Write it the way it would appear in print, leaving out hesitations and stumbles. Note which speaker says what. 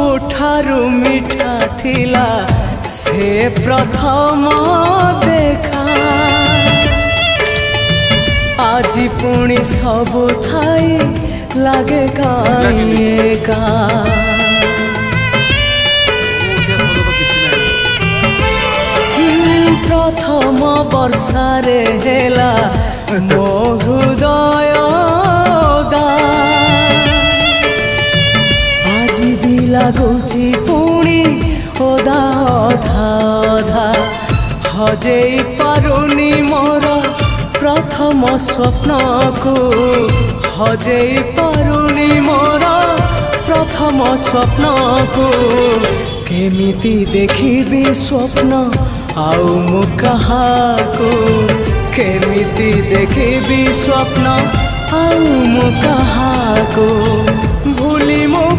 Speaker 1: ସବୁଠାରୁ ମିଠା ଥିଲା ସେ ପ୍ରଥମ ଦେଖା। আজি ପୁଣି ସବୁ ଥାଇ ଲାଗେ କାଇଁ ଏକା। ପ୍ରଥମ ବର୍ଷାରେ ହେଲା ମୋ ହୃଦୟ ଓଦା। ଆଜି ବି ଲାଗୁଛି ପୁଣି ଓଦା ଅଧା ଅଧା। ହଜେଇ ପାରୁନି ମୋର ପ୍ରଥମ ସ୍ୱପ୍ନକୁ, ହଜେଇ ପାରୁନି ମୋର ପ୍ରଥମ ସ୍ୱପ୍ନକୁ। କେମିତି ଦେଖିବି ସ୍ୱପ୍ନ ଆଉ ମୁଁ କାହାକୁ, କେମିତି ଦେଖିବି ସ୍ୱପ୍ନ ଆଉ ମୁଁ କାହାକୁ। ଭୁଲି ମୁଁ